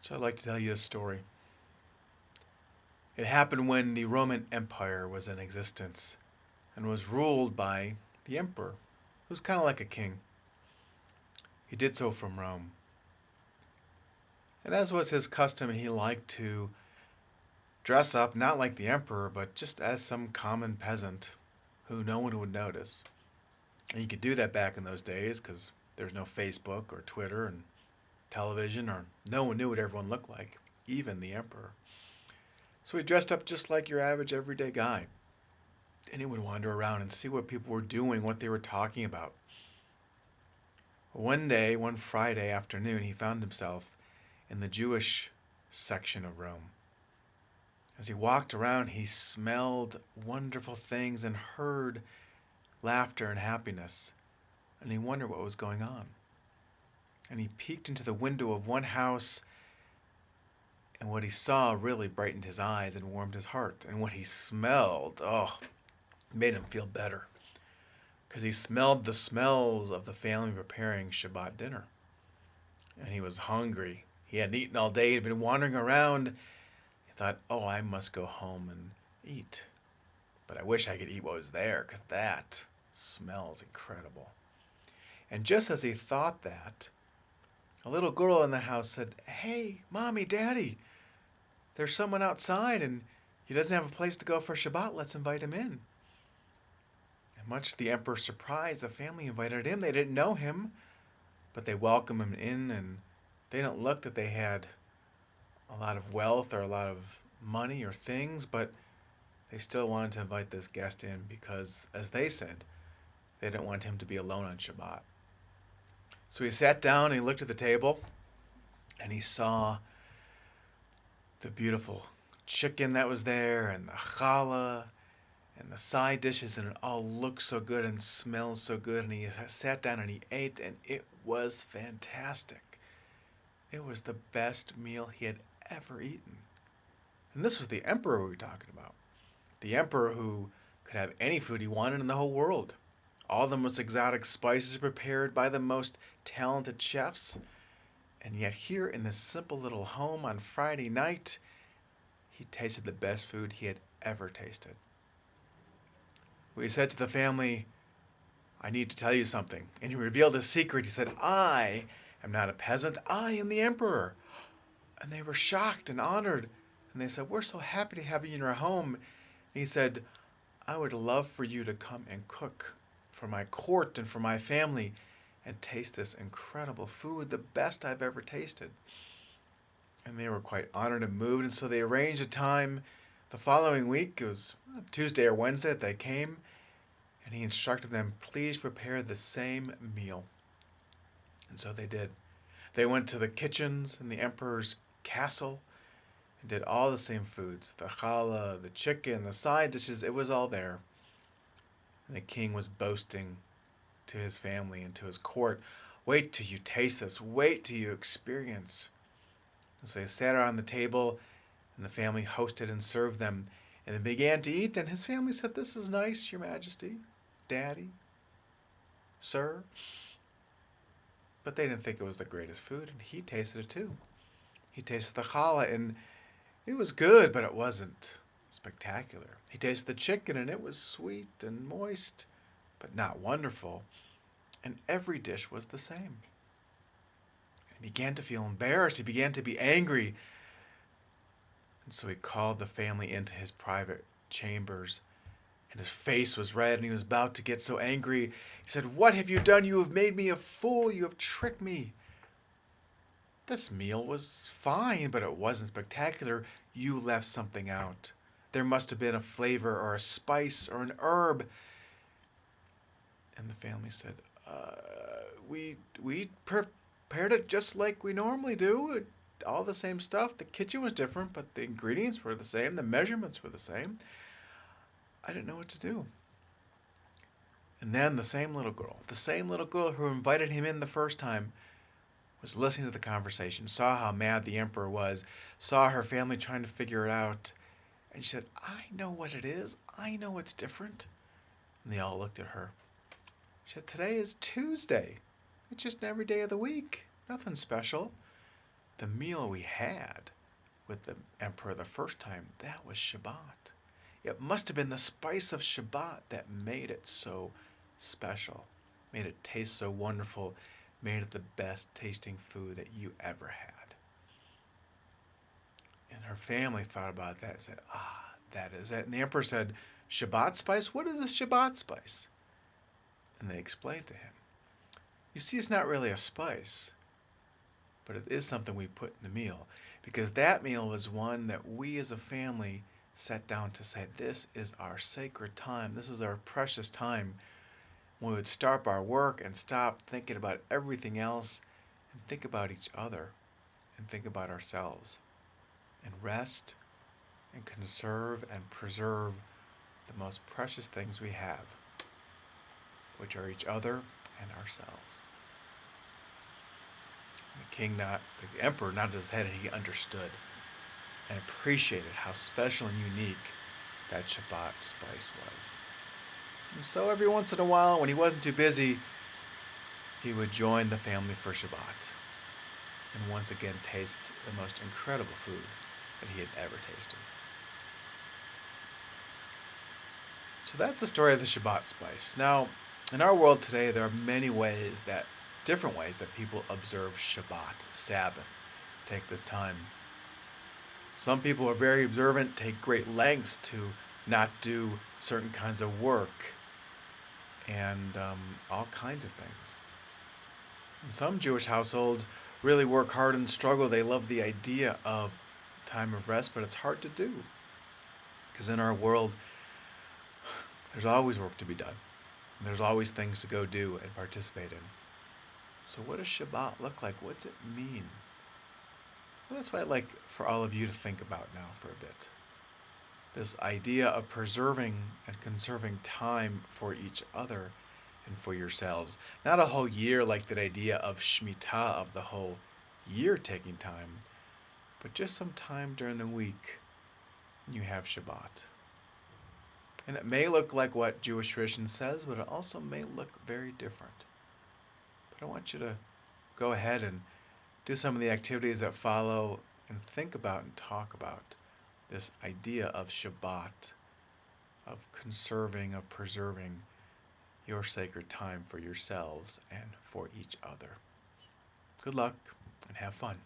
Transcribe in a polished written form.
So I'd like to tell you a story. It happened when the Roman Empire was in existence and was ruled by the emperor, who was kind of like a king. He did so from Rome. And as was his custom, he liked to dress up not like the emperor, but just as some common peasant who no one would notice. And you could do that back in those days because there's no Facebook or Twitter and television, or no one knew what everyone looked like, even the emperor. So he dressed up just like your average everyday guy. And he would wander around and see what people were doing, what they were talking about. One day, one Friday afternoon, he found himself in the Jewish section of Rome. As he walked around, he smelled wonderful things and heard laughter and happiness. And he wondered what was going on. And he peeked into the window of one house, and what he saw really brightened his eyes and warmed his heart. And what he smelled, made him feel better. Because he smelled the smells of the family preparing Shabbat dinner. And he was hungry. He hadn't eaten all day. He'd been wandering around. He thought, I must go home and eat. But I wish I could eat what was there, because that smells incredible. And just as he thought that, a little girl in the house said, "Hey, Mommy, Daddy, there's someone outside and he doesn't have a place to go for Shabbat. Let's invite him in." And much to the emperor's surprise, the family invited him. They didn't know him, but they welcomed him in, and they didn't look that they had a lot of wealth or a lot of money or things, but they still wanted to invite this guest in because, as they said, they didn't want him to be alone on Shabbat. So he sat down and he looked at the table and he saw the beautiful chicken that was there and the challah and the side dishes, and it all looked so good and smelled so good. And he sat down and he ate, and it was fantastic. It was the best meal he had ever eaten. And this was the emperor we were talking about. The emperor who could have any food he wanted in the whole world. All the most exotic spices prepared by the most talented chefs. And yet here in this simple little home on Friday night, he tasted the best food he had ever tasted. He said to the family, "I need to tell you something." And he revealed his secret. He said, "I am not a peasant. I am the emperor." And they were shocked and honored. And they said, "We're so happy to have you in our home." And he said, "I would love for you to come and cook for my court and for my family and taste this incredible food, the best I've ever tasted." And they were quite honored and moved. And so they arranged a time the following week. It was Tuesday or Wednesday that they came. And he instructed them, "Please prepare the same meal." And so they did. They went to the kitchens in the emperor's castle and did all the same foods. The challah, the chicken, the side dishes, it was all there. And the king was boasting to his family and to his court, "Wait till you taste this. Wait till you experience." And so they sat around the table, and the family hosted and served them. And they began to eat, and his family said, "This is nice, Your Majesty, Daddy, Sir." But they didn't think it was the greatest food, and he tasted it too. He tasted the challah, and it was good, but it wasn't spectacular. He tasted the chicken, and it was sweet and moist, but not wonderful. And every dish was the same. He began to feel embarrassed. He began to be angry. And so he called the family into his private chambers, and his face was red, and he was about to get so angry. He said, "What have you done? You have made me a fool. You have tricked me. This meal was fine, but it wasn't spectacular. You left something out. There must have been a flavor or a spice or an herb." And the family said, we prepared it just like we normally do. All the same stuff. The kitchen was different, but the ingredients were the same. The measurements were the same. I didn't know what to do." And then the same little girl who invited him in the first time, was listening to the conversation, saw how mad the emperor was, saw her family trying to figure it out, and she said, "I know what it is. I know it's different." And they all looked at her. She said, "Today is Tuesday. It's just an every day of the week. Nothing special." the meal we had with the emperor the first time, that was Shabbat. It must have been the spice of Shabbat that made it so special, made it taste so wonderful, made it the best tasting food that you ever had. And her family thought about that and said, that is it. And the emperor said, Shabbat spice? What is a Shabbat spice? And they explained to him, you see, it's not really a spice, but it is something we put in the meal. Because that meal was one that we as a family sat down to say, this is our sacred time. This is our precious time when we would stop our work and stop thinking about everything else and think about each other and think about ourselves and rest and conserve and preserve the most precious things we have, which are each other and ourselves. The emperor nodded his head, and he understood and appreciated how special and unique that Shabbat spice was. And so every once in a while, when he wasn't too busy, he would join the family for Shabbat and once again taste the most incredible food that he had ever tasted. So that's the story of the Shabbat spice. Now, in our world today, there are many different ways that people observe Shabbat, Sabbath, take this time. Some people are very observant, take great lengths to not do certain kinds of work and all kinds of things. And some Jewish households really work hard and struggle. They love the idea of time of rest, but it's hard to do because in our world, there's always work to be done. And there's always things to go do and participate in. So what does Shabbat look like? What's it mean? Well, that's what I'd like for all of you to think about now for a bit. This idea of preserving and conserving time for each other and for yourselves. Not a whole year like that idea of Shemitah, of the whole year taking time, but just some time during the week when you have Shabbat. And it may look like what Jewish tradition says, but it also may look very different. But I want you to go ahead and do some of the activities that follow and think about and talk about this idea of Shabbat, of conserving, of preserving your sacred time for yourselves and for each other. Good luck and have fun.